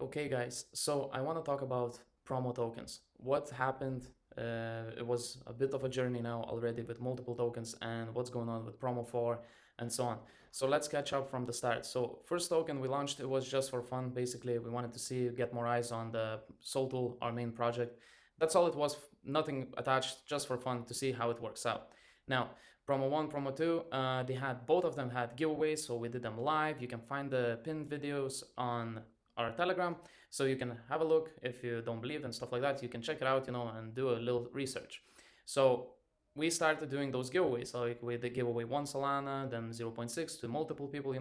Okay, guys, so I want to talk about promo tokens. What happened? It was a bit of a journey now already with multiple tokens and what's going on with promo 4 and so on. So let's catch up from the start. So first token we launched, it was just for fun. Basically, we wanted to see, get more eyes on the Soul Tool, our main project. That's all it was, nothing attached, just for fun to see how it works out. Now, promo 1, promo 2, they had, both of them had giveaways, so we did them live. You can find the pinned videos on our Telegram, so you can have a look. If you don't believe and stuff like that, you can check it out, and do a little research. So we started doing those giveaways, like we did giveaway 1 Solana, then 0.6 to multiple people,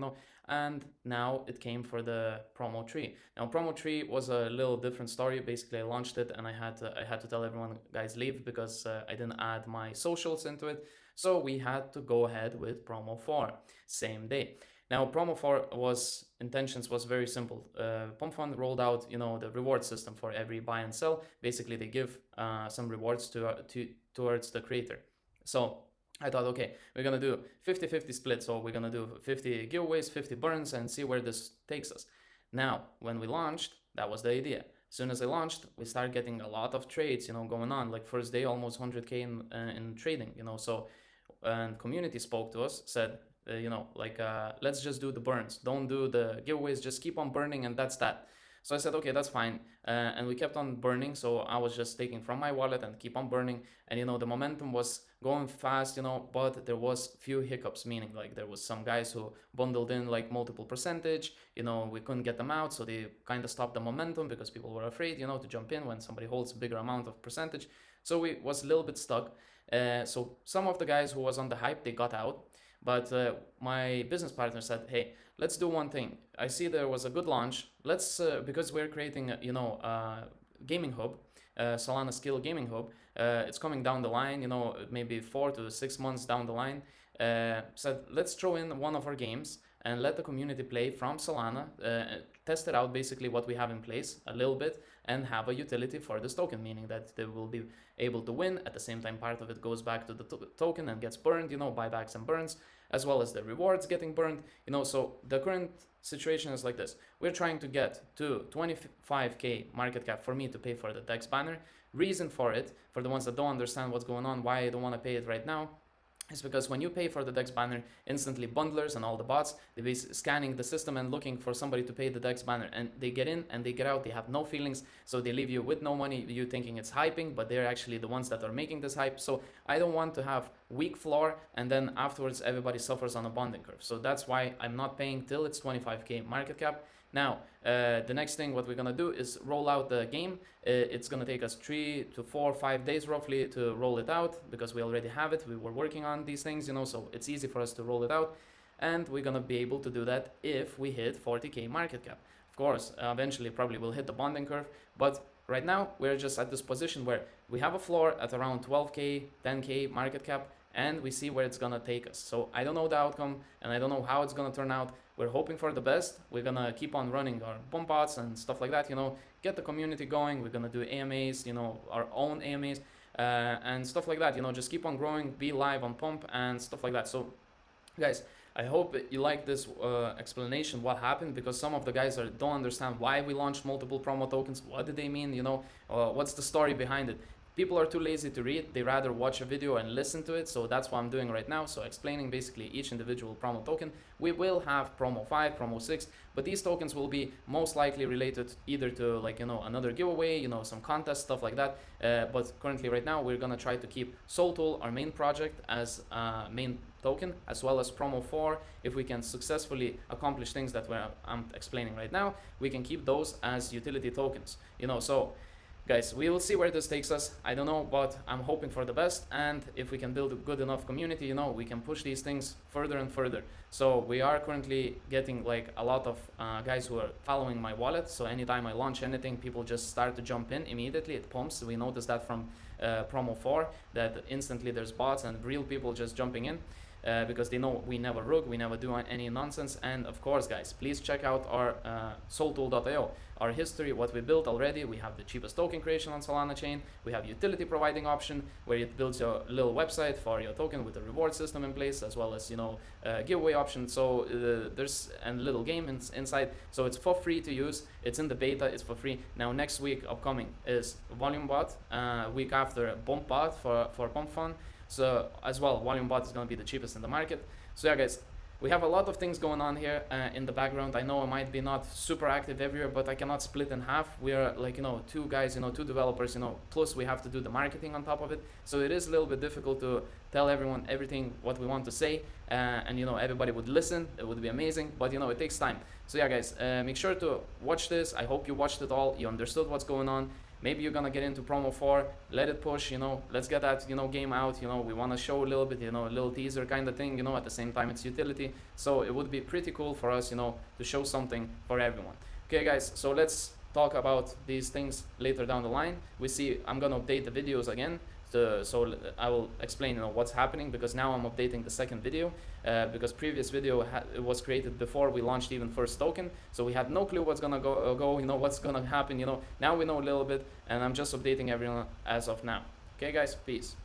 and now it came for the promo 3. Now promo 3 was a little different story. Basically, I launched it and I had to tell everyone, guys, leave, because I didn't add my socials into it. So we had to go ahead with promo 4 same day. Now, promo 4 intentions was very simple. Pump Fund rolled out, the reward system for every buy and sell. Basically, they give some rewards towards the creator. So I thought, okay, we're gonna do 50-50 split. So we're gonna do 50 giveaways, 50 burns, and see where this takes us. Now, when we launched, that was the idea. As soon as I launched, we started getting a lot of trades, going on. Like first day, almost 100K in trading, So, and community spoke to us, said, let's just do the burns. Don't do the giveaways, just keep on burning, and that's that. So I said, okay, that's fine. And we kept on burning. So I was just taking from my wallet and keep on burning. And, the momentum was going fast, but there was few hiccups, meaning like there was some guys who bundled in like multiple percentage, we couldn't get them out. So they kind of stopped the momentum because people were afraid, to jump in when somebody holds a bigger amount of percentage. So we was a little bit stuck. So some of the guys who was on the hype, they got out. But my business partner said, hey, let's do one thing. I see there was a good launch. Let's, because we're creating, gaming hub, Solana Skill Gaming Hub. It's coming down the line, maybe 4 to 6 months down the line. Said, let's throw in one of our games and let the community play from Solana, test it out, basically what we have in place a little bit, and have a utility for this token, meaning that they will be able to win. At the same time, part of it goes back to the token and gets burned, buybacks and burns, as well as the rewards getting burned, so the current situation is like this. We're trying to get to 25K market cap for me to pay for the DEX banner. Reason for it, for the ones that don't understand what's going on, why I don't want to pay it right now, is because when you pay for the DEX banner, instantly bundlers and all the bots, they be scanning the system and looking for somebody to pay the DEX banner, and they get in and they get out. They have no feelings, so they leave you with no money, you thinking it's hyping, but they're actually the ones that are making this hype. So I don't want to have weak floor and then afterwards everybody suffers on a bonding curve. So that's why I'm not paying till it's 25K market cap. Now, the next thing what we're gonna do is roll out the game. It's gonna take us 3 to 4, 5 days roughly to roll it out, because we already have it. We were working on these things, so it's easy for us to roll it out. And we're gonna be able to do that if we hit 40K market cap. Of course, eventually probably we'll hit the bonding curve, but right now we're just at this position where we have a floor at around 12K, 10K market cap, and we see where it's gonna take us. So I don't know the outcome and I don't know how it's gonna turn out. We're hoping for the best. We're gonna keep on running our pump bots and stuff like that, get the community going. We're gonna do AMAs, our own AMAs, and stuff like that, just keep on growing, be live on pump and stuff like that. So guys, I hope you like this explanation what happened, because some of the guys don't understand why we launched multiple promo tokens. What did they mean? What's the story behind it? People are too lazy to read. They rather watch a video and listen to it. So that's what I'm doing right now. So explaining basically each individual promo token. We will have promo 5, promo 6, but these tokens will be most likely related either to another giveaway, some contest, stuff like that. But currently right now, we're gonna try to keep Soul Tool, our main project, as main token, as well as promo 4. If we can successfully accomplish things that I'm explaining right now, we can keep those as utility tokens, so guys, we will see where this takes us. I don't know, but I'm hoping for the best. And if we can build a good enough community, we can push these things further and further. So we are currently getting like a lot of guys who are following my wallet. So anytime I launch anything, people just start to jump in immediately. It pumps. We noticed that from promo 4, that instantly there's bots and real people just jumping in. because they know we never rook, we never do any nonsense. And of course, guys, please check out our soltool.io, our history, what we built already. We have the cheapest token creation on Solana chain. We have utility providing option where it builds your little website for your token with a reward system in place, as well as, you know, giveaway option. So there's a little game inside. So it's for free to use. It's in the beta. It's for free. Now next week upcoming is Volume Bot. Week after Pump Bot for Pump Fun. So as well, Volume Bot is going to be the cheapest in the market. So yeah, guys, we have a lot of things going on here in the background. I know I might be not super active everywhere, but I cannot split in half. We are like, you know, two guys, you know, two developers, you know, plus we have to do the marketing on top of it. So it is a little bit difficult to tell everyone everything what we want to say, and you know, everybody would listen. It would be amazing, but you know, it takes time. So yeah, guys, make sure to watch this. I hope you watched it all. You understood what's going on. Maybe you're gonna get into promo 4, let it push, you know, let's get that, you know, game out, you know, we wanna show a little bit, you know, a little teaser kind of thing, you know, at the same time it's utility. So it would be pretty cool for us, you know, to show something for everyone. Okay, guys, so let's talk about these things later down the line. We see, I'm gonna update the videos again. So I will explain, you know, what's happening, because now I'm updating the second video, because previous video it was created before we launched even first token, so we had no clue what's gonna go, you know, what's gonna happen, you know. Now we know a little bit, and I'm just updating everyone as of now. Okay, guys, peace.